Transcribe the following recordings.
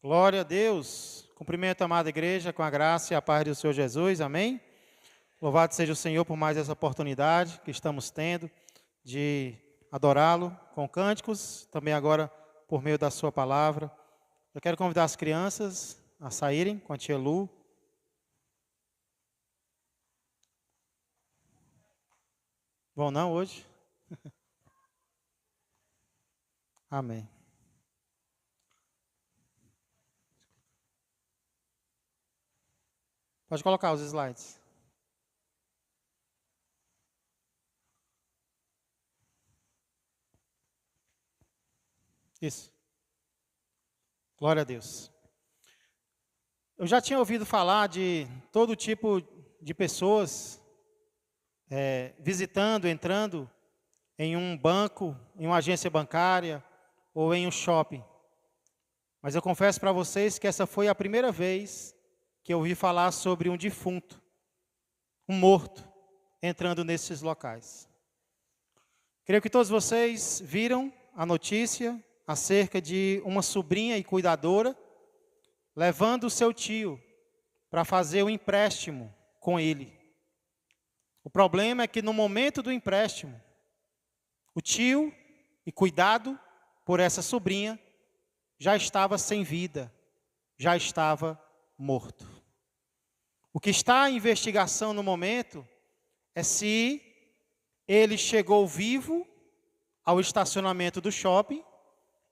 Glória a Deus. Cumprimento a amada igreja com a graça e a paz do Senhor Jesus. Amém? Louvado seja o Senhor por mais essa oportunidade que estamos tendo de adorá-lo com cânticos, também agora por meio da sua palavra. Eu quero convidar as crianças a saírem com a tia Lu. Vão não hoje? Amém. Pode colocar os slides. Isso. Glória a Deus. Eu já tinha ouvido falar de todo tipo de pessoas visitando, entrando em um banco, em uma agência bancária ou em um shopping. Mas eu confesso para vocês que essa foi a primeira vez que eu ouvi falar sobre um defunto, um morto, entrando nesses locais. Creio que todos vocês viram a notícia acerca de uma sobrinha e cuidadora levando o seu tio para fazer o empréstimo com ele. O problema é que no momento do empréstimo, o tio e cuidado por essa sobrinha já estava sem vida, já estava morto. O que está em investigação no momento é se ele chegou vivo ao estacionamento do shopping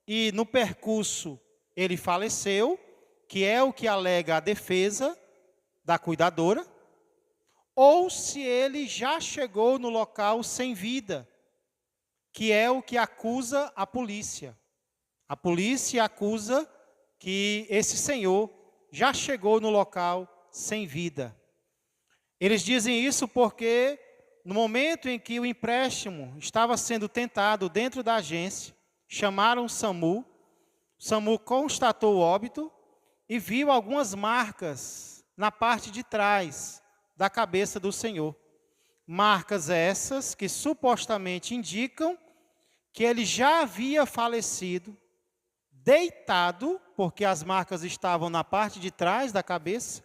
e no percurso ele faleceu, que é o que alega a defesa da cuidadora, ou se ele já chegou no local sem vida, que é o que acusa a polícia. A polícia acusa que esse senhor já chegou no local sem vida. Eles dizem isso porque no momento em que o empréstimo estava sendo tentado dentro da agência, chamaram o SAMU constatou o óbito e viu algumas marcas na parte de trás da cabeça do senhor. Marcas essas que supostamente indicam que ele já havia falecido, deitado, porque as marcas estavam na parte de trás da cabeça,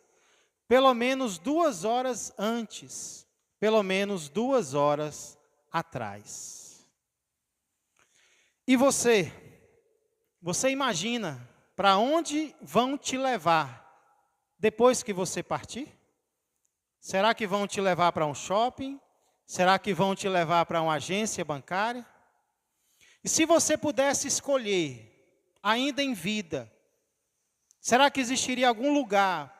pelo menos 2 horas antes, pelo menos 2 horas atrás. E você imagina para onde vão te levar depois que você partir? Será que vão te levar para um shopping? Será que vão te levar para uma agência bancária? E se você pudesse escolher, ainda em vida, será que existiria algum lugar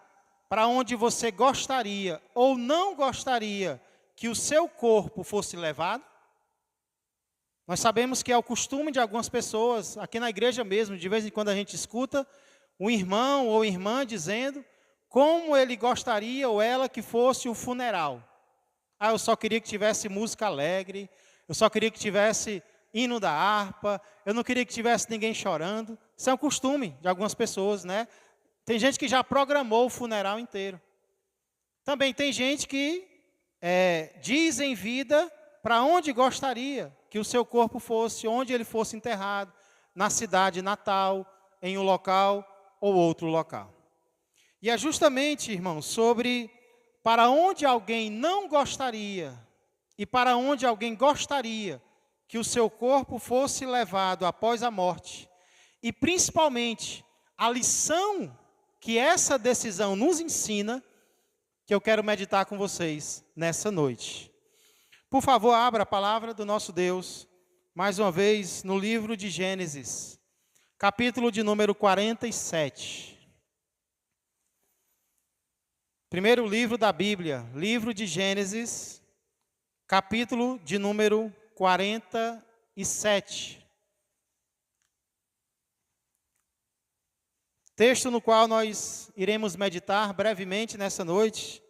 para onde você gostaria ou não gostaria que o seu corpo fosse levado? Nós sabemos que é o costume de algumas pessoas, aqui na igreja mesmo, de vez em quando a gente escuta um irmão ou irmã dizendo como ele gostaria ou ela que fosse o funeral. Ah, eu só queria que tivesse música alegre, eu só queria que tivesse hino da harpa, eu não queria que tivesse ninguém chorando. Isso é um costume de algumas pessoas, né? Tem gente que já programou o funeral inteiro. Também tem gente que diz em vida para onde gostaria que o seu corpo fosse, onde ele fosse enterrado, na cidade natal, em um local ou outro local. E é justamente, irmãos, sobre para onde alguém não gostaria e para onde alguém gostaria que o seu corpo fosse levado após a morte, e principalmente a lição que essa decisão nos ensina, que eu quero meditar com vocês nessa noite. Por favor, abra a palavra do nosso Deus, mais uma vez, no livro de Gênesis, capítulo de número 47. Primeiro livro da Bíblia, livro de Gênesis, capítulo de número 47. Texto no qual nós iremos meditar brevemente nessa noite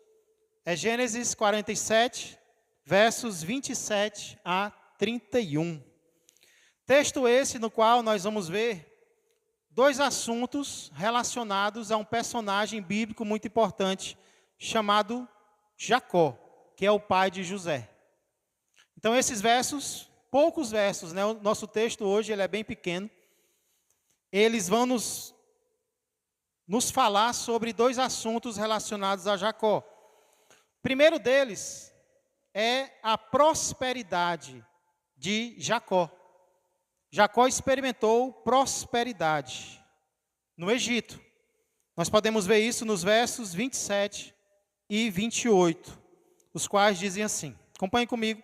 é Gênesis 47, versos 27 a 31. Texto esse no qual nós vamos ver 2 assuntos relacionados a um personagem bíblico muito importante, chamado Jacó, que é o pai de José. Então esses versos, poucos versos, né? O nosso texto hoje ele é bem pequeno, eles vão nos nos falar sobre dois assuntos relacionados a Jacó. O primeiro deles é a prosperidade de Jacó. Jacó experimentou prosperidade no Egito. Nós podemos ver isso nos versos 27 e 28, os quais dizem assim. Acompanhe comigo.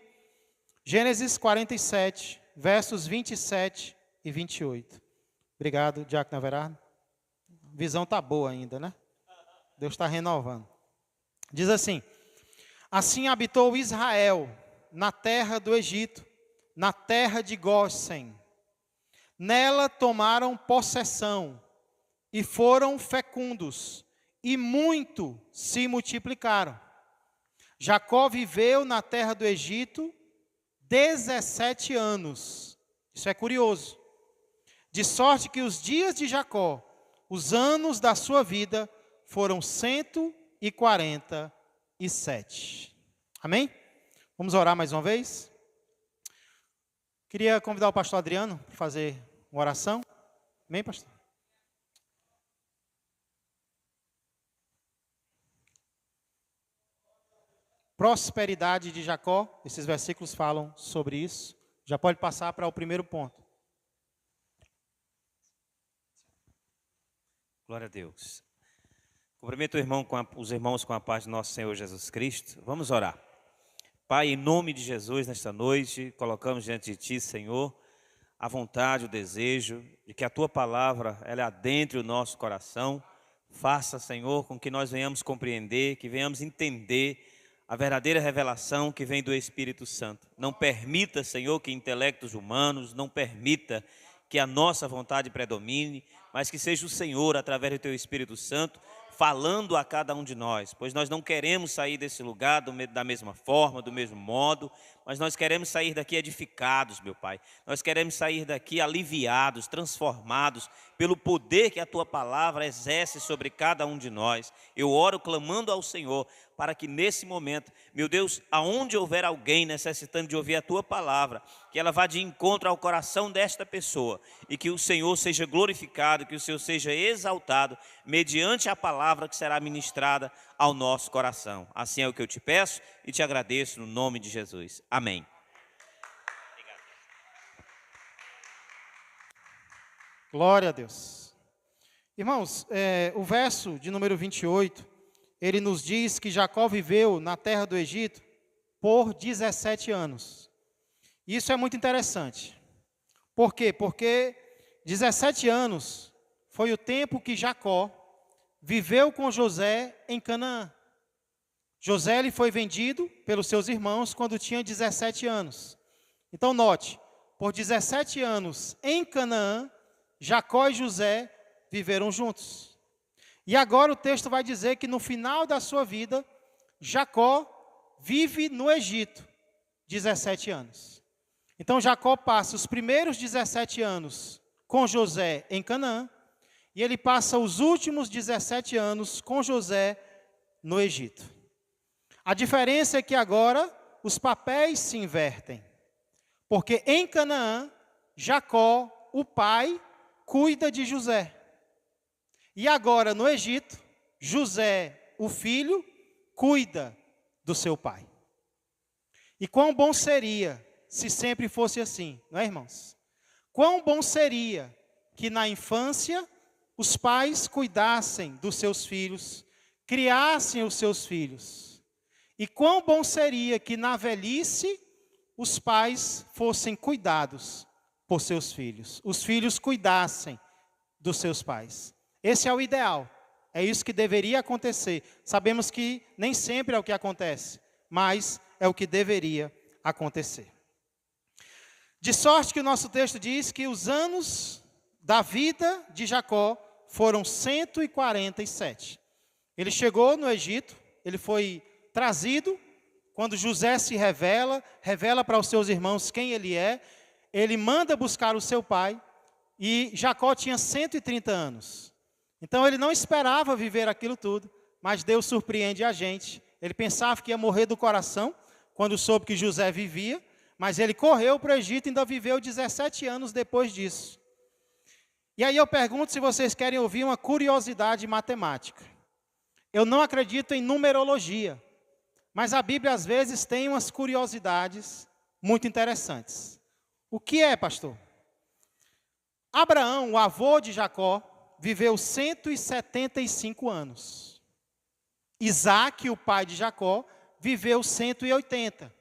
Gênesis 47, versos 27 e 28. Obrigado, Diácono Everardo. A visão está boa ainda, né? Deus está renovando. Diz assim: assim habitou Israel na terra do Egito, na terra de Gósen. Nela tomaram possessão e foram fecundos, e muito se multiplicaram. Jacó viveu na terra do Egito 17 anos. Isso é curioso. De sorte que os dias de Jacó, os anos da sua vida, foram 147. Amém? Vamos orar mais uma vez? Queria convidar o pastor Adriano para fazer uma oração. Amém, pastor? Prosperidade de Jacó, esses versículos falam sobre isso. Já pode passar para o primeiro ponto. Glória a Deus. Cumprimento os irmãos com a paz do nosso Senhor Jesus Cristo. Vamos orar. Pai, em nome de Jesus, nesta noite, colocamos diante de Ti, Senhor, a vontade, o desejo de que a Tua palavra, ela adentre o nosso coração. Faça, Senhor, com que nós venhamos compreender, que venhamos entender a verdadeira revelação que vem do Espírito Santo. Não permita, Senhor, que intelectos humanos, não permita que a nossa vontade predomine, mas que seja o Senhor, através do Teu Espírito Santo, falando a cada um de nós, pois nós não queremos sair desse lugar da mesma forma, do mesmo modo, mas nós queremos sair daqui edificados, meu Pai. Nós queremos sair daqui aliviados, transformados pelo poder que a Tua palavra exerce sobre cada um de nós. Eu oro clamando ao Senhor para que nesse momento, meu Deus, aonde houver alguém necessitando de ouvir a Tua palavra, que ela vá de encontro ao coração desta pessoa e que o Senhor seja glorificado, que o Senhor seja exaltado mediante a palavra que será ministrada ao nosso coração. Assim é o que eu te peço e te agradeço no nome de Jesus. Amém. Glória a Deus. Irmãos, o verso de número 28, ele nos diz que Jacó viveu na terra do Egito por 17 anos. Isso é muito interessante. Por quê? Porque 17 anos foi o tempo que Jacó viveu com José em Canaã. José ele foi vendido pelos seus irmãos quando tinha 17 anos. Então note, por 17 anos em Canaã, Jacó e José viveram juntos. E agora o texto vai dizer que no final da sua vida, Jacó vive no Egito, 17 anos. Então Jacó passa os primeiros 17 anos com José em Canaã, e ele passa os últimos 17 anos com José no Egito. A diferença é que agora os papéis se invertem. Porque em Canaã, Jacó, o pai, cuida de José. E agora no Egito, José, o filho, cuida do seu pai. E quão bom seria se sempre fosse assim, não é, irmãos? Quão bom seria que na infância os pais cuidassem dos seus filhos, criassem os seus filhos. E quão bom seria que na velhice os pais fossem cuidados por seus filhos. Os filhos cuidassem dos seus pais. Esse é o ideal. É isso que deveria acontecer. Sabemos que nem sempre é o que acontece, mas é o que deveria acontecer. De sorte que o nosso texto diz que os anos da vida de Jacó foram 147. Ele chegou no Egito, ele foi trazido, quando José se revela para os seus irmãos quem ele é, ele manda buscar o seu pai, e Jacó tinha 130 anos. Então ele não esperava viver aquilo tudo, mas Deus surpreende a gente. Ele pensava que ia morrer do coração, quando soube que José vivia, mas ele correu para o Egito e ainda viveu 17 anos depois disso. E aí eu pergunto se vocês querem ouvir uma curiosidade matemática. Eu não acredito em numerologia, mas a Bíblia às vezes tem umas curiosidades muito interessantes. O que é, pastor? Abraão, o avô de Jacó, viveu 175 anos. Isaac, o pai de Jacó, viveu 180.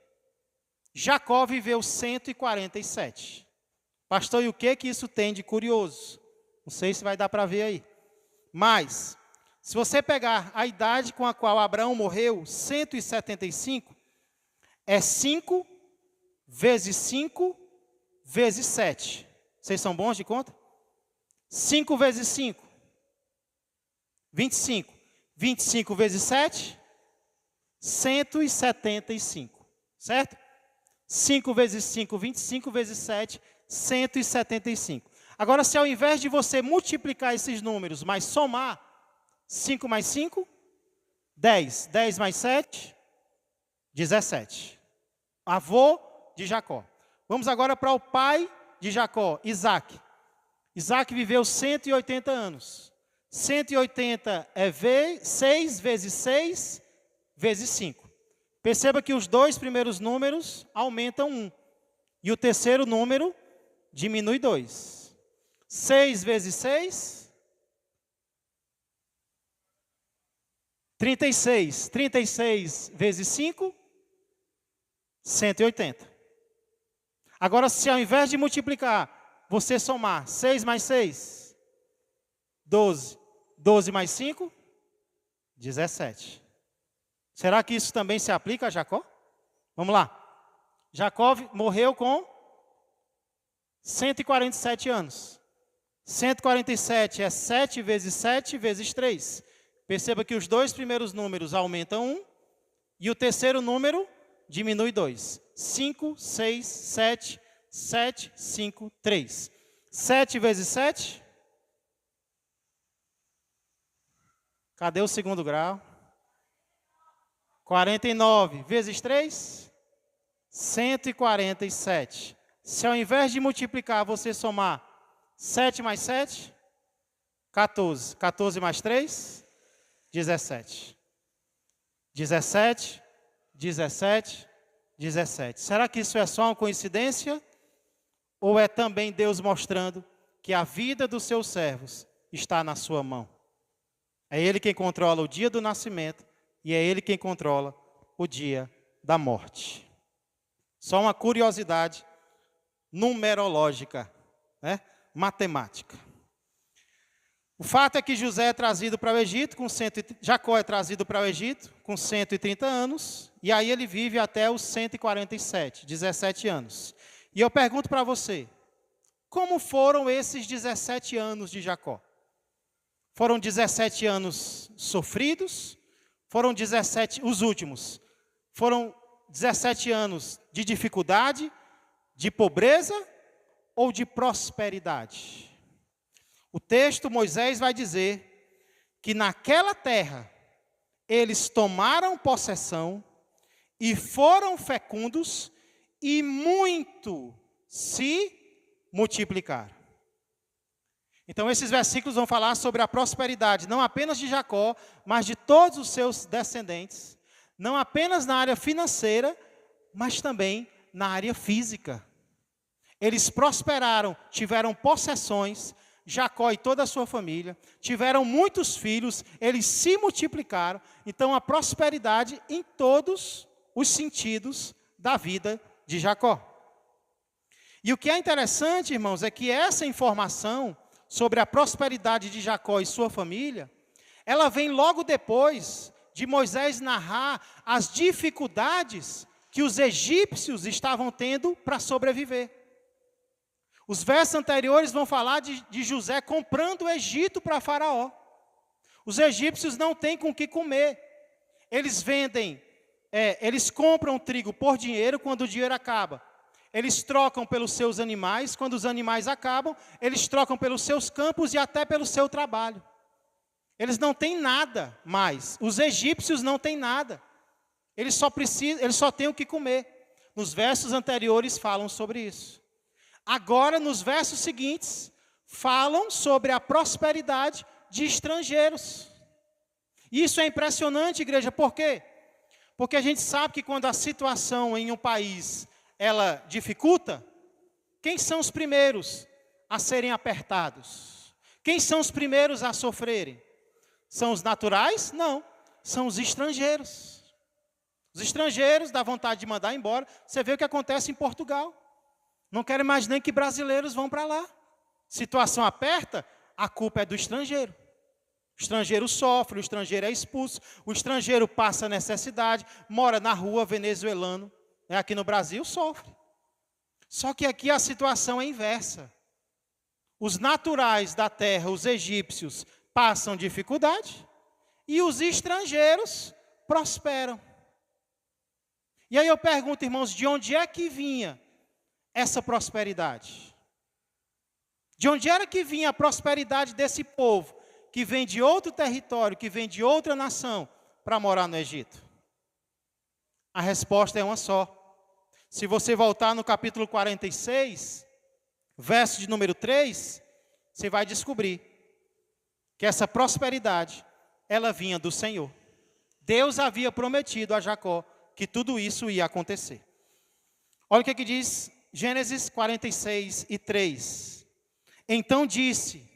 Jacó viveu 147. Pastor, e o que isso tem de curioso? Não sei se vai dar para ver aí. Mas, se você pegar a idade com a qual Abraão morreu, 175, é 5 vezes 5 vezes 7. Vocês são bons de conta? 5 vezes 5, 25. 25 vezes 7, 175. Certo? 5 vezes 5, 25 vezes 7, 175. Agora, se ao invés de você multiplicar esses números, mas somar, 5 mais 5, 10. 10 mais 7, 17. Avô de Jacó. Vamos agora para o pai de Jacó, Isaac. Isaac viveu 180 anos. 180 é 6 vezes 6 vezes 5. Perceba que os dois primeiros números aumentam 1. E o terceiro número diminui 2. 6 vezes 6, 36. 36 vezes 5, 180. Agora, se ao invés de multiplicar, você somar 6 mais 6, 12. 12 mais 5, 17. Será que isso também se aplica a Jacó? Vamos lá. Jacó morreu com 147 anos. 147 é 7 vezes 7 vezes 3. Perceba que os dois primeiros números aumentam 1 e o terceiro número diminui 2. 5, 6, 7, 7, 5, 3. 7 vezes 7. Cadê o segundo grau? 49 vezes 3, 147. Se ao invés de multiplicar, você somar 7 mais 7, 14. 14 mais 3, 17. 17, 17, 17. Será que isso é só uma coincidência? Ou é também Deus mostrando que a vida dos seus servos está na sua mão? É Ele quem controla o dia do nascimento e é Ele quem controla o dia da morte. Só uma curiosidade numerológica, né? Matemática. O fato é que José é trazido para o Egito, Jacó é trazido para o Egito com 130 anos, e aí ele vive até os 147, 17 anos. E eu pergunto para você, como foram esses 17 anos de Jacó? Foram 17 anos sofridos, foram 17, os últimos, foram 17 anos de dificuldade, de pobreza ou de prosperidade? O texto, Moisés vai dizer que naquela terra eles tomaram possessão e foram fecundos e muito se multiplicaram. Então esses versículos vão falar sobre a prosperidade, não apenas de Jacó, mas de todos os seus descendentes, não apenas na área financeira, mas também na área física. Eles prosperaram, tiveram possessões, Jacó e toda a sua família, tiveram muitos filhos, eles se multiplicaram. Então a prosperidade em todos os sentidos da vida de Jacó. E o que é interessante, irmãos, é que essa informação sobre a prosperidade de Jacó e sua família, ela vem logo depois de Moisés narrar as dificuldades que os egípcios estavam tendo para sobreviver. Os versos anteriores vão falar de José comprando o Egito para Faraó. Os egípcios não têm com o que comer. Eles eles compram trigo por dinheiro quando o dinheiro acaba. Eles trocam pelos seus animais, quando os animais acabam, eles trocam pelos seus campos e até pelo seu trabalho. Eles não têm nada mais. Os egípcios não têm nada. Eles só têm o que comer. Nos versos anteriores falam sobre isso. Agora, nos versos seguintes, falam sobre a prosperidade de estrangeiros. Isso é impressionante, igreja, por quê? Porque a gente sabe que quando a situação em um país, ela dificulta, quem são os primeiros a serem apertados? Quem são os primeiros a sofrerem? São os naturais? Não, são os estrangeiros. Os estrangeiros dá vontade de mandar embora. Você vê o que acontece em Portugal. Não quero mais nem que brasileiros vão para lá. Situação aperta, a culpa é do estrangeiro. O estrangeiro sofre, o estrangeiro é expulso, o estrangeiro passa necessidade, mora na rua, venezuelano, aqui no Brasil sofre. Só que aqui a situação é inversa. Os naturais da terra, os egípcios, passam dificuldade e os estrangeiros prosperam. E aí eu pergunto, irmãos, de onde é que vinha essa prosperidade? De onde era que vinha a prosperidade desse povo que vem de outro território, que vem de outra nação, para morar no Egito? A resposta é uma só. Se você voltar no capítulo 46, verso de número 3, você vai descobrir que essa prosperidade, ela vinha do Senhor. Deus havia prometido a Jacó que tudo isso ia acontecer. Olha o que diz Gênesis 46 e 3. Então disse,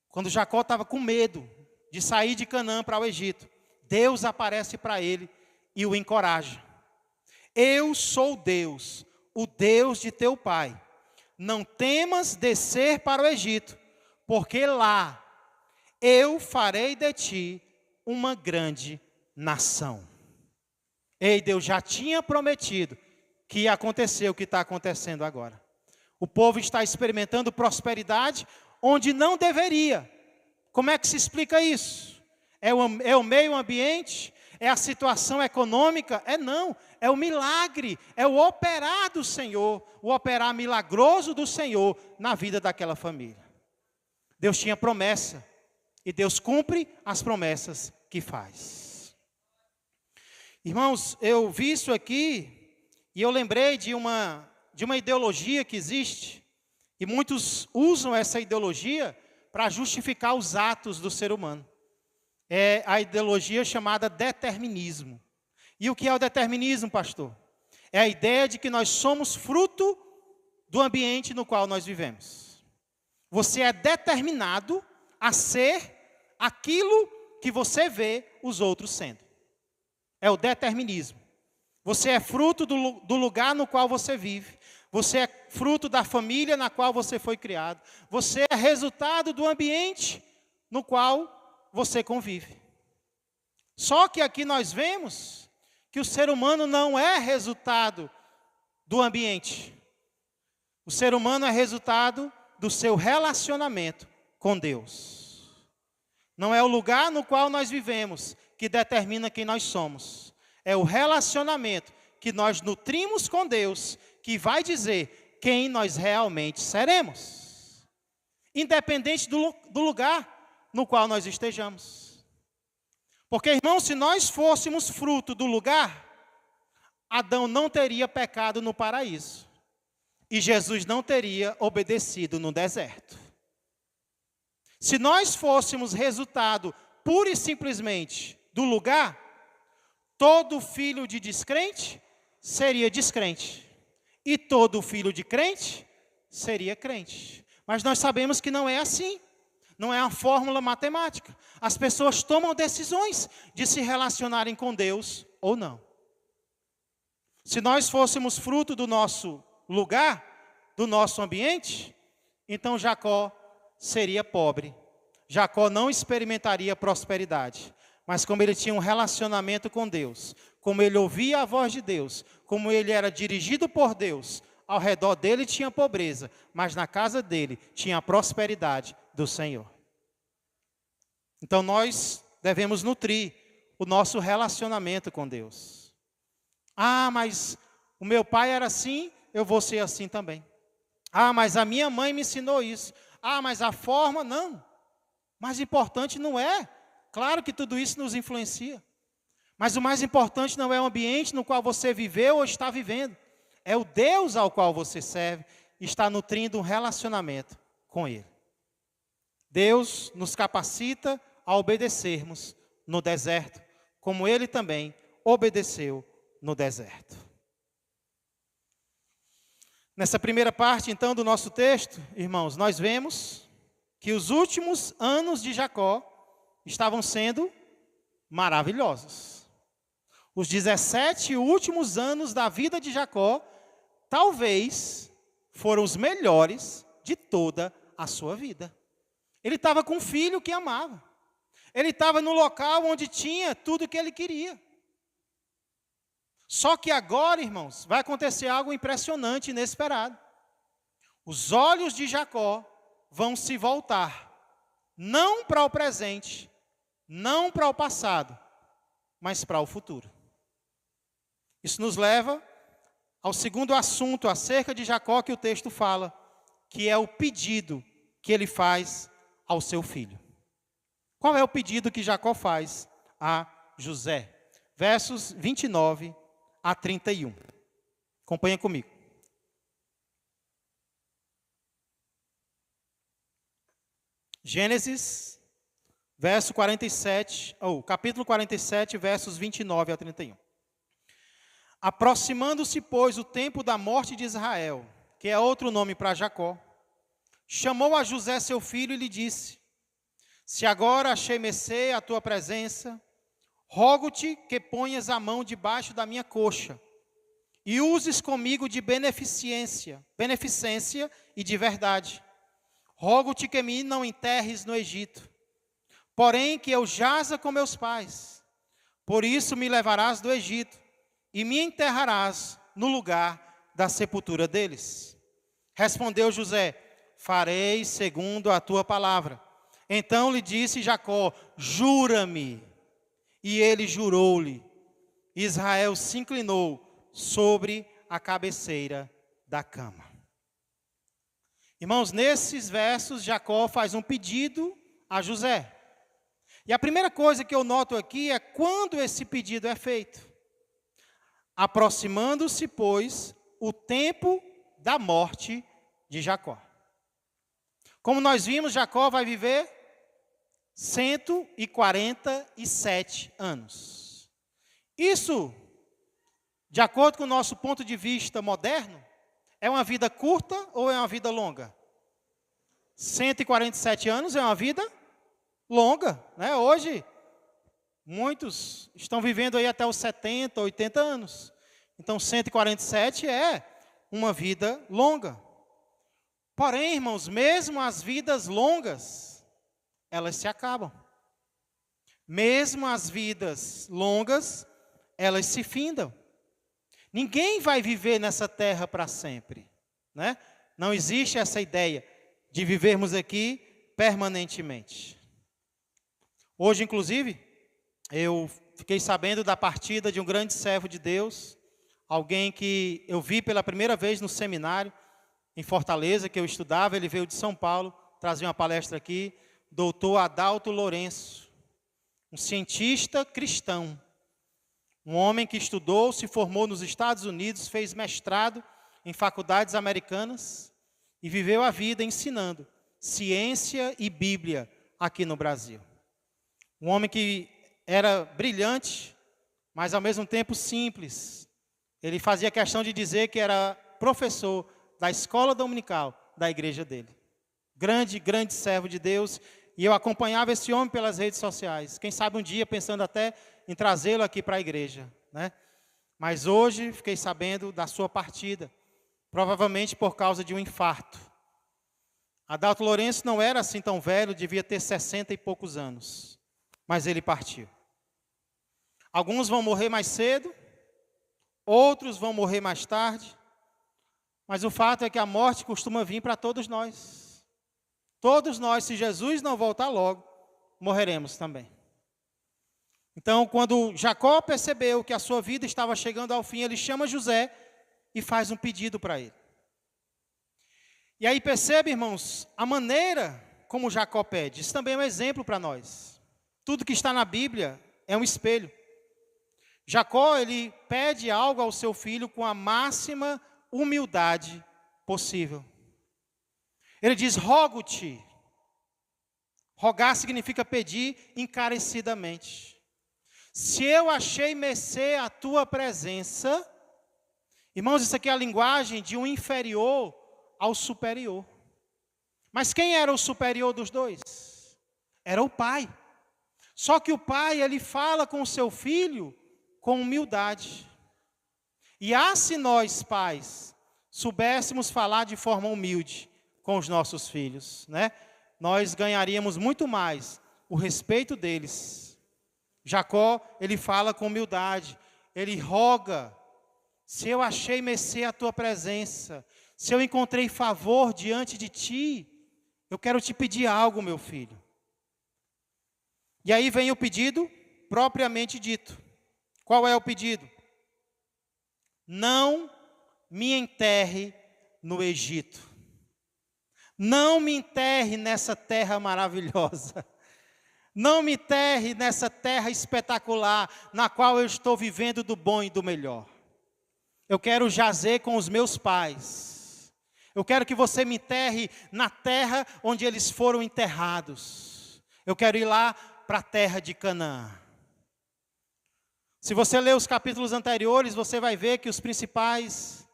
quando Jacó estava com medo de sair de Canaã para o Egito, Deus aparece para ele e o encoraja. Eu sou Deus, o Deus de teu pai. Não temas descer para o Egito, porque lá eu farei de ti uma grande nação. Ei, Deus já tinha prometido que ia acontecer o que está acontecendo agora. O povo está experimentando prosperidade onde não deveria. Como é que se explica isso? É o meio ambiente? É a situação econômica? Não, é o milagre, é o operar do Senhor, o operar milagroso do Senhor na vida daquela família. Deus tinha promessa e Deus cumpre as promessas que faz. Irmãos, eu vi isso aqui e eu lembrei de uma ideologia que existe, e muitos usam essa ideologia para justificar os atos do ser humano. É a ideologia chamada determinismo. E o que é o determinismo, pastor? É a ideia de que nós somos fruto do ambiente no qual nós vivemos. Você é determinado a ser aquilo que você vê os outros sendo. É o determinismo. Você é fruto do lugar no qual você vive. Você é fruto da família na qual você foi criado. Você é resultado do ambiente no qual você convive. Só que aqui nós vemos que o ser humano não é resultado do ambiente. O ser humano é resultado do seu relacionamento com Deus. Não é o lugar no qual nós vivemos que determina quem nós somos. É o relacionamento que nós nutrimos com Deus que vai dizer quem nós realmente seremos. Independente do lugar no qual nós estejamos. Porque, irmãos, se nós fôssemos fruto do lugar, Adão não teria pecado no paraíso. E Jesus não teria obedecido no deserto. Se nós fôssemos resultado pura e simplesmente do lugar, todo filho de descrente seria descrente. E todo filho de crente seria crente. Mas nós sabemos que não é assim. Não é uma fórmula matemática. As pessoas tomam decisões de se relacionarem com Deus ou não. Se nós fôssemos fruto do nosso lugar, do nosso ambiente, então Jacó seria pobre. Jacó não experimentaria prosperidade. Mas como ele tinha um relacionamento com Deus, como ele ouvia a voz de Deus, como ele era dirigido por Deus, ao redor dele tinha pobreza, mas na casa dele tinha a prosperidade do Senhor. Então nós devemos nutrir o nosso relacionamento com Deus. Ah, mas o meu pai era assim, eu vou ser assim também. Ah, mas a minha mãe me ensinou isso. Ah, mas a forma, não. Mais importante não é. Claro que tudo isso nos influencia. Mas o mais importante não é o ambiente no qual você viveu ou está vivendo. É o Deus ao qual você serve e está nutrindo um relacionamento com Ele. Deus nos capacita a obedecermos no deserto, como Ele também obedeceu no deserto. Nessa primeira parte, então, do nosso texto, irmãos, nós vemos que os últimos anos de Jacó estavam sendo maravilhosos. Os 17 últimos anos da vida de Jacó, talvez, foram os melhores de toda a sua vida. Ele estava com um filho que amava. Ele estava no local onde tinha tudo o que ele queria. Só que agora, irmãos, vai acontecer algo impressionante e inesperado. Os olhos de Jacó vão se voltar, não para o presente, não para o passado, mas para o futuro. Isso nos leva ao segundo assunto acerca de Jacó que o texto fala, que é o pedido que ele faz ao seu filho. Qual é o pedido que Jacó faz a José? Versos 29 a 31. Acompanha comigo. Gênesis, capítulo 47, versos 29 a 31. Aproximando-se, pois, o tempo da morte de Israel, que é outro nome para Jacó, chamou a José seu filho e lhe disse: se agora achei mercê a tua presença, rogo-te que ponhas a mão debaixo da minha coxa e uses comigo de beneficência e de verdade. Rogo-te que me não enterres no Egito, porém que eu jaza com meus pais. Por isso me levarás do Egito e me enterrarás no lugar da sepultura deles. Respondeu José: farei segundo a tua palavra. Então lhe disse Jacó: jura-me. E ele jurou-lhe. Israel se inclinou sobre a cabeceira da cama. Irmãos, nesses versos, Jacó faz um pedido a José. E a primeira coisa que eu noto aqui é quando esse pedido é feito. Aproximando-se, pois, o tempo da morte de Jacó. Como nós vimos, Jacó vai viver 147 anos. Isso, de acordo com o nosso ponto de vista moderno, é uma vida curta ou é uma vida longa? 147 anos é uma vida longa, né? Hoje, muitos estão vivendo aí até os 70, 80 anos. Então, 147 é uma vida longa. Porém, irmãos, mesmo as vidas longas, elas se acabam. Mesmo as vidas longas, elas se findam. Ninguém vai viver nessa terra para sempre, né? Não existe essa ideia de vivermos aqui permanentemente. Hoje, inclusive, eu fiquei sabendo da partida de um grande servo de Deus, alguém que eu vi pela primeira vez no seminário em Fortaleza, que eu estudava. Ele veio de São Paulo trazer uma palestra aqui. Doutor Adalto Lourenço, um cientista cristão, um homem que estudou, se formou nos Estados Unidos, fez mestrado em faculdades americanas e viveu a vida ensinando ciência e Bíblia aqui no Brasil. Um homem que era brilhante, mas ao mesmo tempo simples. Ele fazia questão de dizer que era professor da escola dominical da igreja dele. Grande servo de Deus. E eu acompanhava esse homem pelas redes sociais. Quem sabe um dia pensando até em trazê-lo aqui para a igreja, né? Mas hoje fiquei sabendo da sua partida, provavelmente por causa de um infarto. Adalto Lourenço não era assim tão velho, devia ter 60 e poucos anos, mas ele partiu. Alguns vão morrer mais cedo, outros vão morrer mais tarde, mas o fato é que a morte costuma vir para todos nós. Todos nós, se Jesus não voltar logo, morreremos também. Então, quando Jacó percebeu que a sua vida estava chegando ao fim, ele chama José e faz um pedido para ele. E aí percebe, irmãos, a maneira como Jacó pede. Isso também é um exemplo para nós. Tudo que está na Bíblia é um espelho. Jacó, ele pede algo ao seu filho com a máxima humildade possível. Ele diz: rogo-te. Rogar significa pedir encarecidamente. Se eu achei mercê a tua presença, irmãos, isso aqui é a linguagem de um inferior ao superior. Mas quem era o superior dos dois? Era o pai. Só que o pai, ele fala com o seu filho com humildade. E se nós, pais, soubéssemos falar de forma humilde com os nossos filhos, né? Nós ganharíamos muito mais o respeito deles. Jacó, ele fala com humildade, ele roga: se eu achei mercê a tua presença, se eu encontrei favor diante de ti, eu quero te pedir algo, meu filho. E aí vem o pedido propriamente dito. Qual é o pedido? Não me enterre no Egito. Não me enterre nessa terra maravilhosa. Não me enterre nessa terra espetacular, na qual eu estou vivendo do bom e do melhor. Eu quero jazer com os meus pais. Eu quero que você me enterre na terra onde eles foram enterrados. Eu quero ir lá para a terra de Canaã. Se você ler os capítulos anteriores, você vai ver que os principais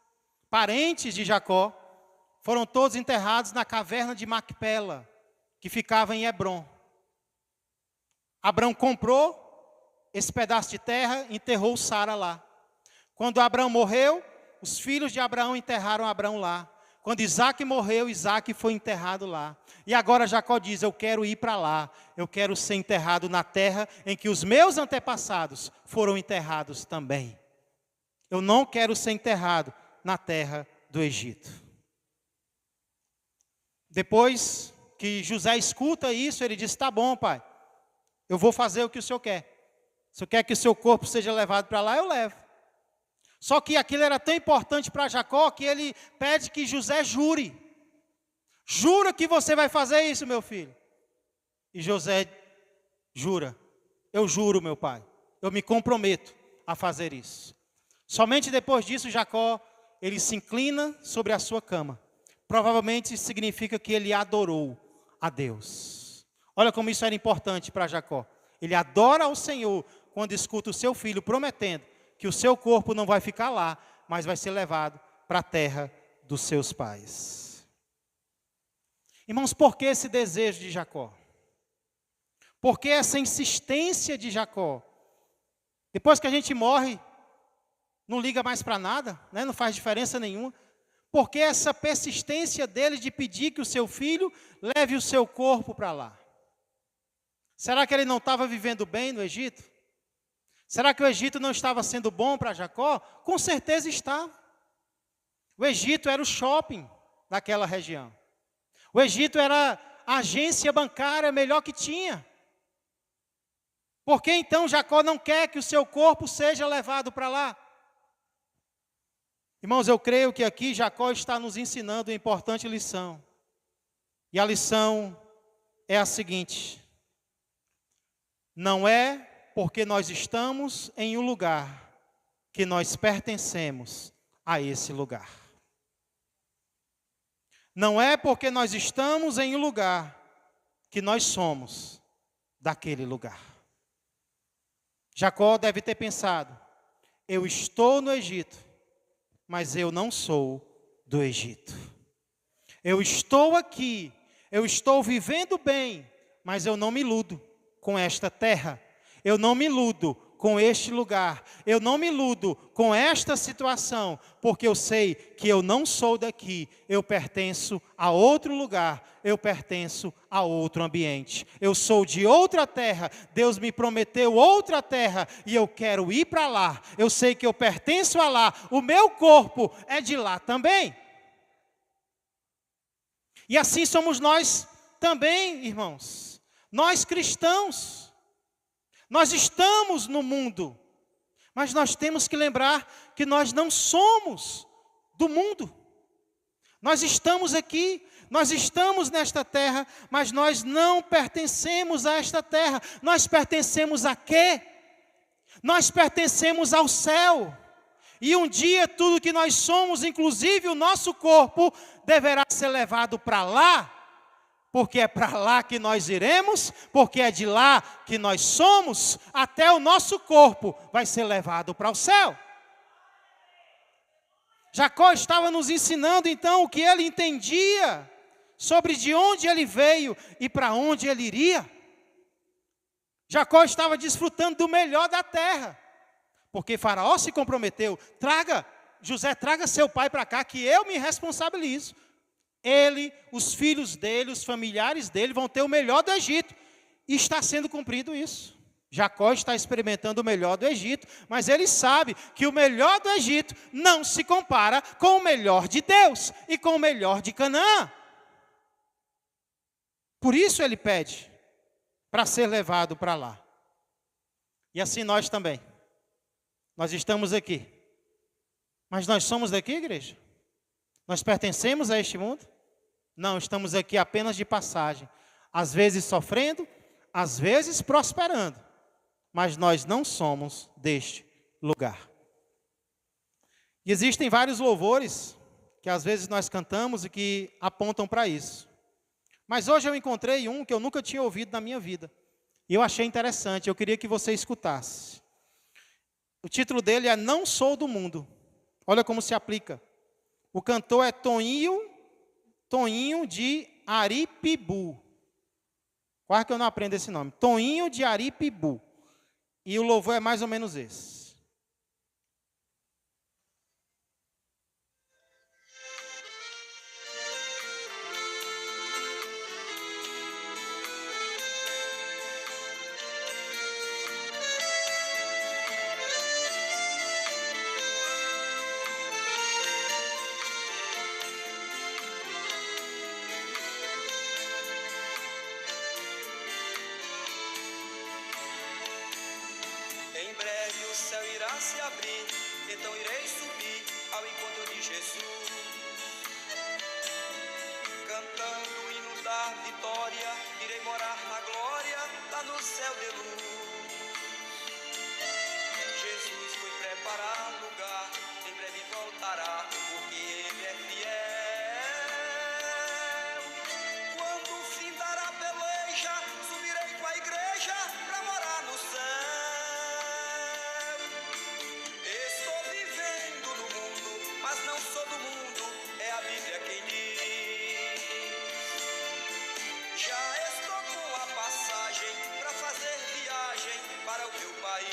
parentes de Jacó foram todos enterrados na caverna de Macpela, que ficava em Hebrom. Abrão comprou esse pedaço de terra e enterrou Sara lá. Quando Abrão morreu, os filhos de Abraão enterraram Abrão lá. Quando Isaac morreu, Isaac foi enterrado lá. E agora Jacó diz: eu quero ir para lá. Eu quero ser enterrado na terra em que os meus antepassados foram enterrados também. Eu não quero ser enterrado na terra do Egito. Depois que José escuta isso, ele diz: tá bom, pai, eu vou fazer o que o senhor quer. Se o senhor quer que o seu corpo seja levado para lá, eu levo. Só que aquilo era tão importante para Jacó que ele pede que José jure. Jura que você vai fazer isso, meu filho? E José jura: eu juro, meu pai, eu me comprometo a fazer isso. Somente depois disso, Jacó, ele se inclina sobre a sua cama. Provavelmente significa que ele adorou a Deus. Olha como isso era importante para Jacó. Ele adora ao Senhor quando escuta o seu filho prometendo que o seu corpo não vai ficar lá, mas vai ser levado para a terra dos seus pais. Irmãos, por que esse desejo de Jacó? Por que essa insistência de Jacó? Depois que a gente morre, não liga mais para nada, né? Não faz diferença nenhuma. Por que essa persistência dele de pedir que o seu filho leve o seu corpo para lá? Será que ele não estava vivendo bem no Egito? Será que o Egito não estava sendo bom para Jacó? Com certeza estava. O Egito era o shopping daquela região. O Egito era a agência bancária melhor que tinha. Por que então Jacó não quer que o seu corpo seja levado para lá? Irmãos, eu creio que aqui Jacó está nos ensinando uma importante lição. E a lição é a seguinte: não é porque nós estamos em um lugar que nós pertencemos a esse lugar. Não é porque nós estamos em um lugar que nós somos daquele lugar. Jacó deve ter pensado: eu estou no Egito, mas eu não sou do Egito. Eu estou aqui, eu estou vivendo bem, mas eu não me iludo com esta terra. Eu não me iludo com este lugar. Eu não me iludo com esta situação, porque eu sei que eu não sou daqui. Eu pertenço a outro lugar. Eu pertenço a outro ambiente. Eu sou de outra terra. Deus me prometeu outra terra e eu quero ir para lá. Eu sei que eu pertenço a lá. O meu corpo é de lá também. E assim somos nós também, irmãos. Nós cristãos. Nós estamos no mundo, mas nós temos que lembrar que nós não somos do mundo. Nós estamos aqui, nós estamos nesta terra, mas nós não pertencemos a esta terra. Nós pertencemos a quê? Nós pertencemos ao céu. E um dia tudo que nós somos, inclusive o nosso corpo, deverá ser levado para lá, porque é para lá que nós iremos, porque é de lá que nós somos, até o nosso corpo vai ser levado para o céu. Jacó estava nos ensinando então o que ele entendia sobre de onde ele veio e para onde ele iria. Jacó estava desfrutando do melhor da terra, porque Faraó se comprometeu: José, traga seu pai para cá que eu me responsabilizo. Ele, os filhos dele, os familiares dele vão ter o melhor do Egito. E está sendo cumprido isso. Jacó está experimentando o melhor do Egito, mas ele sabe que o melhor do Egito não se compara com o melhor de Deus e com o melhor de Canaã. Por isso ele pede para ser levado para lá. E assim nós também. Nós estamos aqui. Mas nós somos daqui, igreja? Nós pertencemos a este mundo? Não, estamos aqui apenas de passagem. Às vezes sofrendo, às vezes prosperando. Mas nós não somos deste lugar. E existem vários louvores que às vezes nós cantamos e que apontam para isso. Mas hoje eu encontrei um que eu nunca tinha ouvido na minha vida. E eu achei interessante, eu queria que você escutasse. O título dele é Não Sou do Mundo. Olha como se aplica. O cantor é Toninho de Aripibu. Quase que eu não aprendo esse nome. Toninho de Aripibu. E o louvor é mais ou menos esse. Em breve o céu irá se abrir, então irei subir ao encontro de Jesus, cantando o hino da vitória, irei morar na glória, lá no céu de luz. Jesus foi preparar lugar, em breve voltará, porque ele é fiel. Quando findar a peleja, subirei com a igreja para morar no céu. Não sou do mundo, é a Bíblia quem diz. Já estou com a passagem para fazer viagem para o meu país.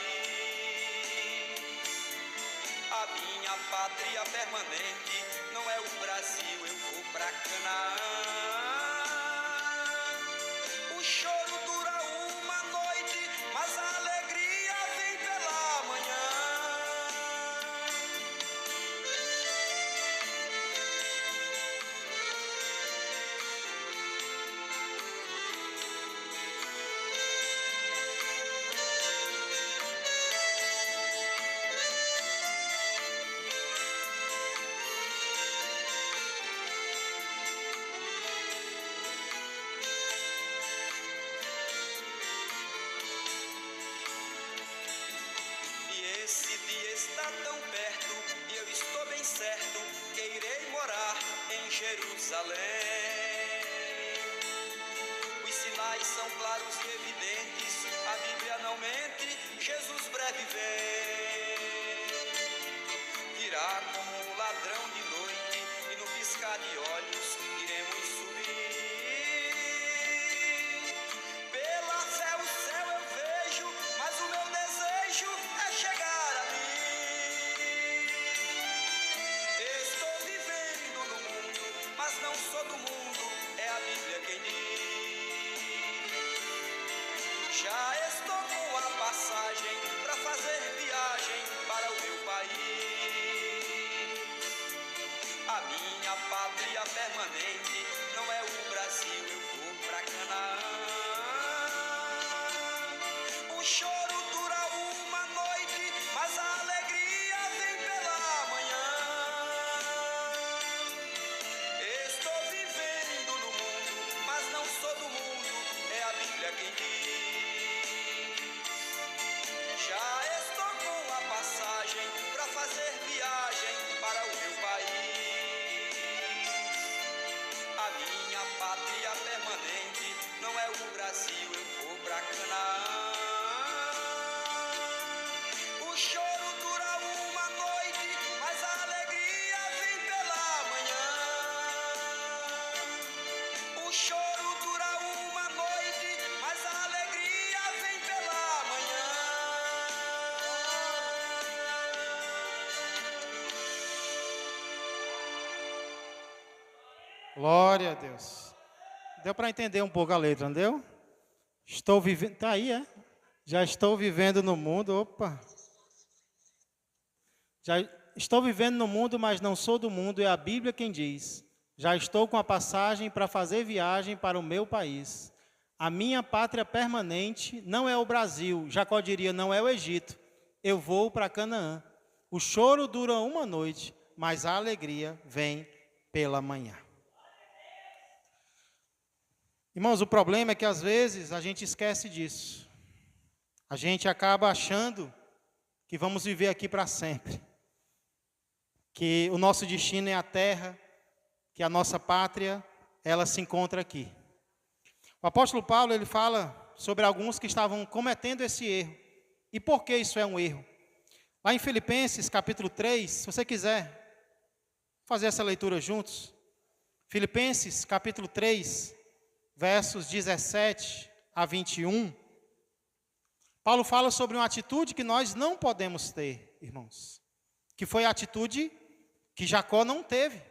A minha pátria permanente não é o Brasil, eu vou para Canaã. O choro dura uma noite, mas a alegria vem pela manhã. Esse dia está tão perto e eu estou bem certo que irei morar em Jerusalém. Os sinais são claros e evidentes, a Bíblia não mente, Jesus breve vem. Virá como um ladrão de noite e no piscar de olhos iremos subir. Pela fé o céu eu vejo, mas o meu desejo é chegar ali. Estou vivendo no mundo, mas não sou do mundo, é a Bíblia quem diz. Já estou com a passagem para fazer viagem para o meu país. A minha pátria permanente não é o Brasil, eu vou para Canaã. O choro dura uma noite, mas a alegria vem pela manhã. Estou vivendo no mundo, mas não sou do mundo, é a Bíblia quem diz. Já estou com a passagem para fazer viagem para o meu país. A Glória a Deus. Deu para entender um pouco a letra, não deu? Estou vivendo, tá aí, é? Já estou vivendo no mundo, opa. Já estou vivendo no mundo, mas não sou do mundo, é a Bíblia quem diz. Já estou com a passagem para fazer viagem para o meu país. A minha pátria permanente não é o Brasil, Jacó diria, não é o Egito. Eu vou para Canaã. O choro dura uma noite, mas a alegria vem pela manhã. Irmãos, o problema é que às vezes a gente esquece disso. A gente acaba achando que vamos viver aqui para sempre. Que o nosso destino é a terra, que a nossa pátria, ela se encontra aqui. O apóstolo Paulo, ele fala sobre alguns que estavam cometendo esse erro. E por que isso é um erro? Lá em Filipenses, capítulo 3, se você quiser fazer essa leitura juntos. Filipenses, capítulo 3, versos 17 a 21. Paulo fala sobre uma atitude que nós não podemos ter, irmãos. Que foi a atitude que Jacó não teve.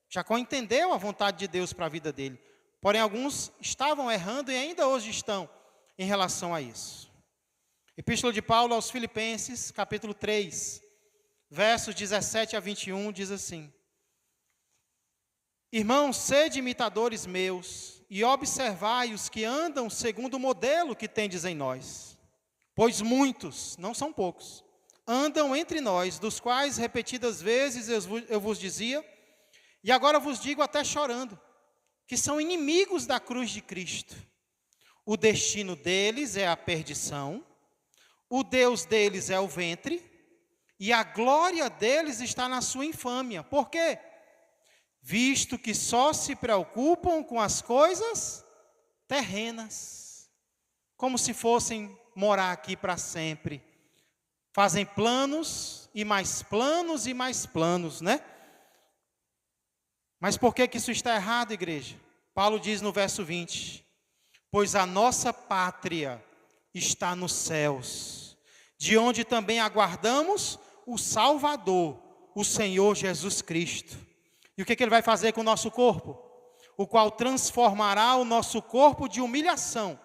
Jacó entendeu a vontade de Deus para a vida dele. Porém, alguns estavam errando e ainda hoje estão em relação a isso. Epístola de Paulo aos Filipenses, capítulo 3, versos 17 a 21, diz assim: Irmãos, sede imitadores meus, e observai os que andam segundo o modelo que tendes em nós. Pois muitos, não são poucos, andam entre nós, dos quais repetidas vezes eu vos dizia, e agora vos digo até chorando, que são inimigos da cruz de Cristo. O destino deles é a perdição, o Deus deles é o ventre, e a glória deles está na sua infâmia. Por quê? Visto que só se preocupam com as coisas terrenas, como se fossem morar aqui para sempre. Fazem planos e mais planos e mais planos, né? Mas por que isso está errado, igreja? Paulo diz no verso 20: Pois a nossa pátria está nos céus, de onde também aguardamos o Salvador, o Senhor Jesus Cristo. E o que ele vai fazer com o nosso corpo? O qual transformará o nosso corpo de humilhação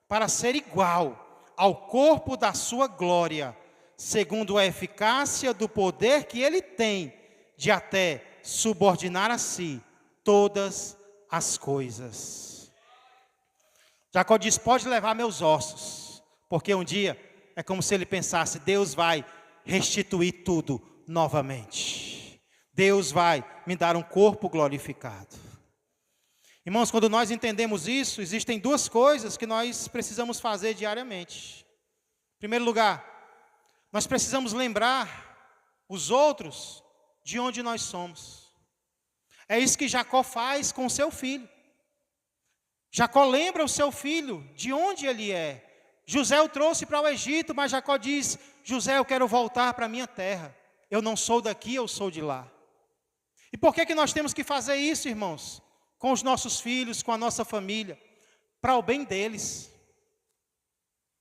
para ser igual ao corpo da sua glória, segundo a eficácia do poder que ele tem de até subordinar a si todas as coisas. Jacó diz: pode levar meus ossos, porque um dia é como se ele pensasse: Deus vai restituir tudo novamente. Deus vai me dar um corpo glorificado. Irmãos, quando nós entendemos isso, existem duas coisas que nós precisamos fazer diariamente. Em primeiro lugar, nós precisamos lembrar os outros de onde nós somos. É isso que Jacó faz com seu filho. Jacó lembra o seu filho de onde ele é. José o trouxe para o Egito, mas Jacó diz: José, eu quero voltar para a minha terra. Eu não sou daqui, eu sou de lá. E por que nós temos que fazer isso, irmãos? Com os nossos filhos, com a nossa família, para o bem deles.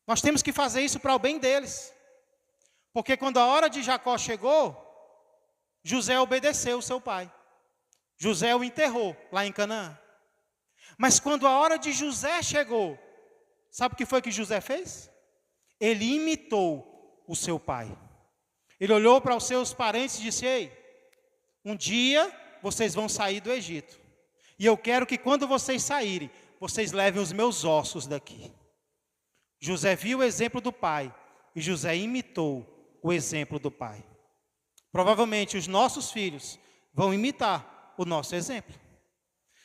Nós temos que fazer isso para o bem deles. Porque quando a hora de Jacó chegou, José obedeceu seu pai. José o enterrou lá em Canaã. Mas quando a hora de José chegou, sabe o que foi que José fez? Ele imitou o seu pai. Ele olhou para os seus parentes e disse: ei, um dia vocês vão sair do Egito. E eu quero que quando vocês saírem, vocês levem os meus ossos daqui. José viu o exemplo do pai e José imitou o exemplo do pai. Provavelmente os nossos filhos vão imitar o nosso exemplo.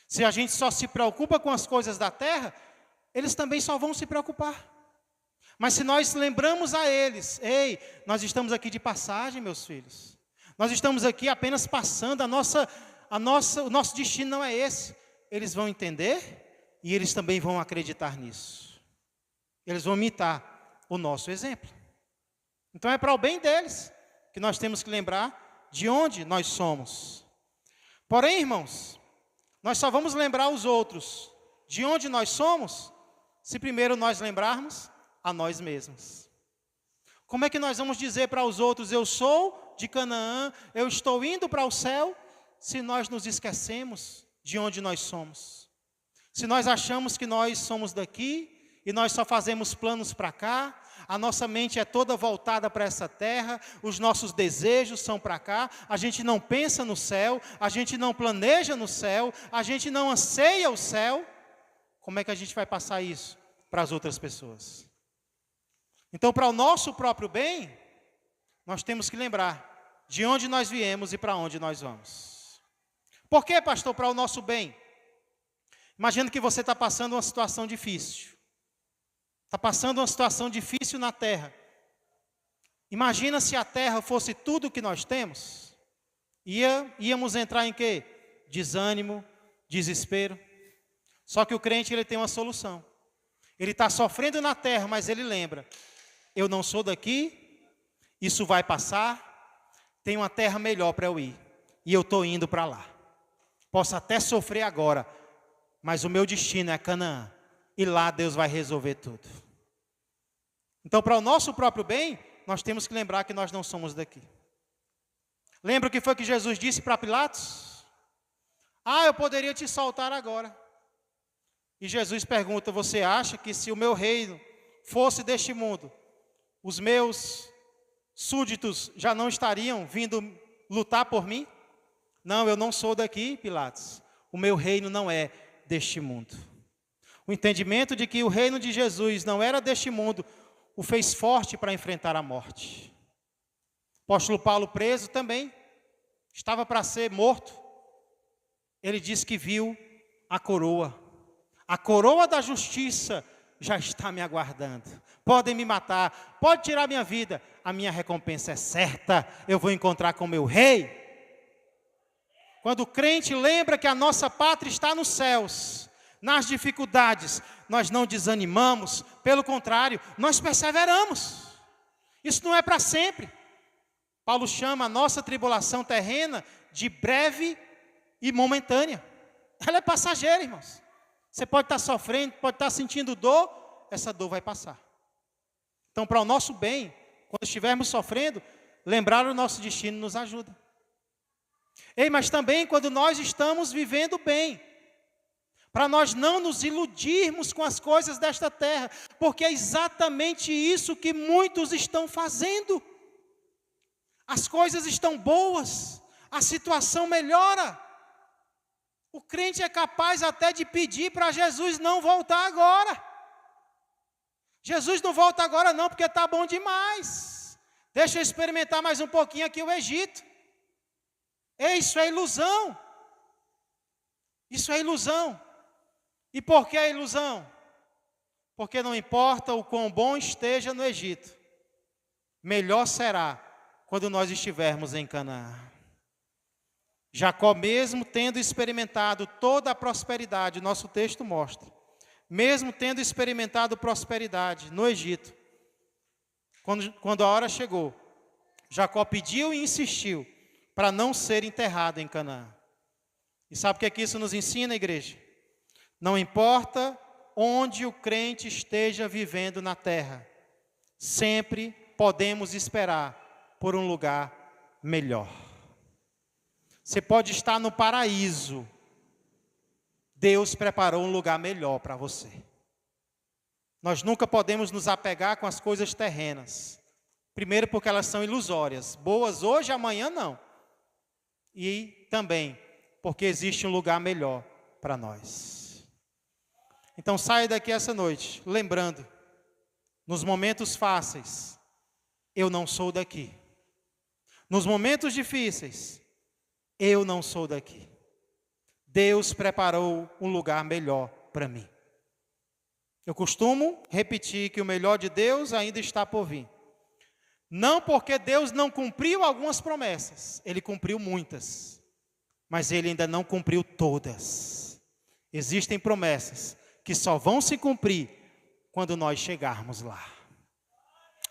Se a gente só se preocupa com as coisas da terra, eles também só vão se preocupar. Mas se nós lembramos a eles: ei, nós estamos aqui de passagem, meus filhos. Nós estamos aqui apenas passando, o nosso destino não é esse. Eles vão entender e eles também vão acreditar nisso. Eles vão imitar o nosso exemplo. Então é para o bem deles que nós temos que lembrar de onde nós somos. Porém, irmãos, nós só vamos lembrar os outros de onde nós somos se primeiro nós lembrarmos a nós mesmos. Como é que nós vamos dizer para os outros: eu sou de Canaã, eu estou indo para o céu, se nós nos esquecemos de onde nós somos. Se nós achamos que nós somos daqui e nós só fazemos planos para cá, a nossa mente é toda voltada para essa terra, os nossos desejos são para cá, a gente não pensa no céu, a gente não planeja no céu, a gente não anseia o céu, como é que a gente vai passar isso para as outras pessoas? Então, para o nosso próprio bem, nós temos que lembrar de onde nós viemos e para onde nós vamos. Por que, pastor, para o nosso bem? Imagina que você está passando uma situação difícil. Está passando uma situação difícil na terra. Imagina se a terra fosse tudo o que nós temos. Íamos entrar em quê? Desânimo, desespero. Só que o crente, ele tem uma solução. Ele está sofrendo na terra, mas ele lembra: eu não sou daqui, isso vai passar, tem uma terra melhor para eu ir. E eu estou indo para lá. Posso até sofrer agora, mas o meu destino é Canaã. E lá Deus vai resolver tudo. Então, para o nosso próprio bem, nós temos que lembrar que nós não somos daqui. Lembra o que foi que Jesus disse para Pilatos? Eu poderia te soltar agora. E Jesus pergunta: você acha que se o meu reino fosse deste mundo, os meus súditos já não estariam vindo lutar por mim? Não, eu não sou daqui, Pilatos. O meu reino não é deste mundo. O entendimento de que o reino de Jesus não era deste mundo o fez forte para enfrentar a morte. O apóstolo Paulo, preso também, estava para ser morto. Ele disse que viu a coroa. A coroa da justiça já está me aguardando. Podem me matar, pode tirar minha vida, a minha recompensa é certa, eu vou encontrar com meu rei. Quando o crente lembra que a nossa pátria está nos céus, nas dificuldades, nós não desanimamos, pelo contrário, nós perseveramos. Isso não é para sempre. Paulo chama a nossa tribulação terrena de breve e momentânea. Ela é passageira, irmãos. Você pode estar sofrendo, pode estar sentindo dor, essa dor vai passar. Então, para o nosso bem, quando estivermos sofrendo, lembrar o nosso destino nos ajuda. Mas também quando nós estamos vivendo bem, para nós não nos iludirmos com as coisas desta terra, porque é exatamente isso que muitos estão fazendo. As coisas estão boas, a situação melhora. O crente é capaz até de pedir para Jesus não voltar agora. Jesus não volta agora não, porque está bom demais. Deixa eu experimentar mais um pouquinho aqui o Egito. Isso é ilusão. Isso é ilusão. E por que a ilusão? Porque não importa o quão bom esteja no Egito, melhor será quando nós estivermos em Canaã. Jacó, mesmo tendo experimentado toda a prosperidade, nosso texto mostra, mesmo tendo experimentado prosperidade no Egito, quando a hora chegou, Jacó pediu e insistiu para não ser enterrado em Canaã. E sabe o que isso nos ensina, igreja? Não importa onde o crente esteja vivendo na terra, sempre podemos esperar por um lugar melhor. Você pode estar no paraíso, Deus preparou um lugar melhor para você. Nós nunca podemos nos apegar com as coisas terrenas. Primeiro porque elas são ilusórias, boas hoje, amanhã não. E também porque existe um lugar melhor para nós. Então saia daqui essa noite, lembrando, nos momentos fáceis, eu não sou daqui. Nos momentos difíceis, eu não sou daqui. Deus preparou um lugar melhor para mim. Eu costumo repetir que o melhor de Deus ainda está por vir. Não porque Deus não cumpriu algumas promessas, Ele cumpriu muitas, mas Ele ainda não cumpriu todas. Existem promessas que só vão se cumprir quando nós chegarmos lá.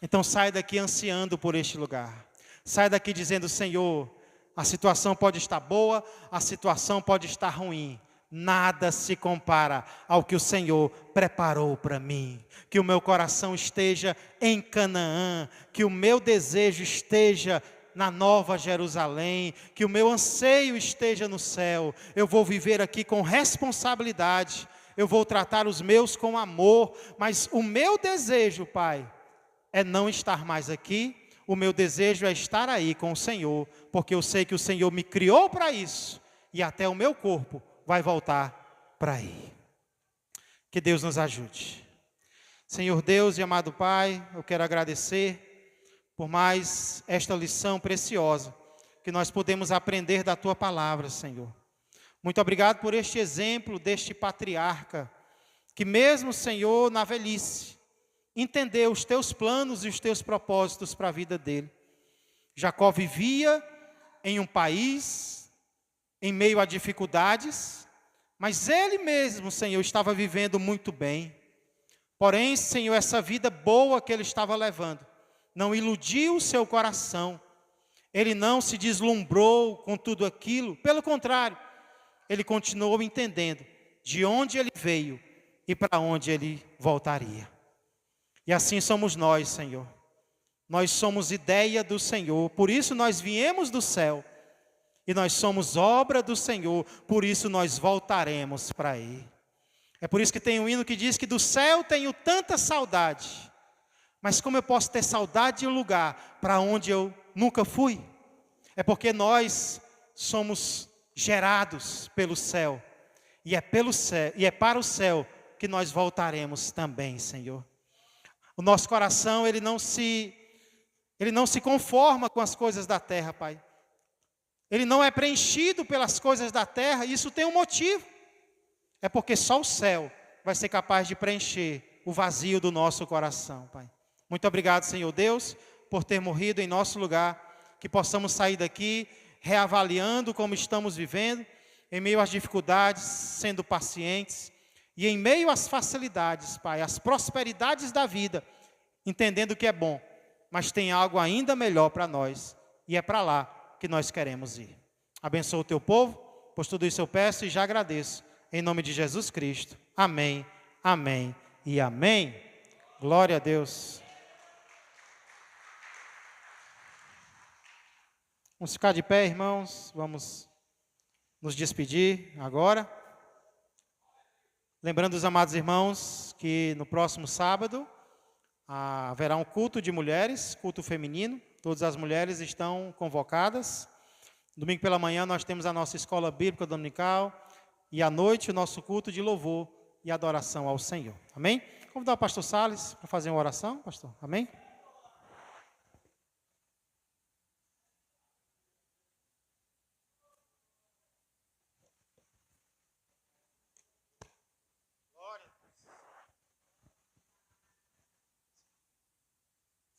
Então sai daqui ansiando por este lugar. Sai daqui dizendo: Senhor, a situação pode estar boa, a situação pode estar ruim. Nada se compara ao que o Senhor preparou para mim. Que o meu coração esteja em Canaã, que o meu desejo esteja na Nova Jerusalém, que o meu anseio esteja no céu. Eu vou viver aqui com responsabilidade, eu vou tratar os meus com amor, mas o meu desejo, Pai, é não estar mais aqui, o meu desejo é estar aí com o Senhor, porque eu sei que o Senhor me criou para isso, e até o meu corpo vai voltar para aí. Que Deus nos ajude. Senhor Deus e amado Pai, eu quero agradecer por mais esta lição preciosa que nós podemos aprender da Tua palavra, Senhor. Muito obrigado por este exemplo deste patriarca, que mesmo, Senhor, na velhice, entendeu os Teus planos e os Teus propósitos para a vida dele. Jacó vivia em um país, em meio a dificuldades, mas ele mesmo, Senhor, estava vivendo muito bem. Porém, Senhor, essa vida boa que ele estava levando, não iludiu o seu coração. Ele não se deslumbrou com tudo aquilo. Pelo contrário, ele continuou entendendo de onde ele veio e para onde ele voltaria. E assim somos nós, Senhor. Nós somos ideia do Senhor, por isso nós viemos do céu. E nós somos obra do Senhor, por isso nós voltaremos para Ele. É por isso que tem um hino que diz que do céu tenho tanta saudade. Mas como eu posso ter saudade de um lugar para onde eu nunca fui? É porque nós somos gerados pelo céu. E é pelo céu, e é para o céu que nós voltaremos também, Senhor. O nosso coração, ele não se conforma com as coisas da terra, Pai. Ele não é preenchido pelas coisas da terra, e isso tem um motivo. É porque só o céu vai ser capaz de preencher o vazio do nosso coração, Pai. Muito obrigado, Senhor Deus, por ter morrido em nosso lugar, que possamos sair daqui reavaliando como estamos vivendo, em meio às dificuldades, sendo pacientes, e em meio às facilidades, Pai, às prosperidades da vida, entendendo que é bom, mas tem algo ainda melhor para nós, e é para lá que nós queremos ir. Abençoa o teu povo, pois tudo isso eu peço e já agradeço, em nome de Jesus Cristo. Amém, amém e amém. Glória a Deus. Vamos ficar de pé, irmãos, vamos nos despedir agora. Lembrando os amados irmãos que no próximo sábado haverá um culto de mulheres, culto feminino. Todas as mulheres estão convocadas. Domingo pela manhã nós temos a nossa escola bíblica dominical e à noite o nosso culto de louvor e adoração ao Senhor. Amém? Convidar o pastor Salles para fazer uma oração, pastor. Amém?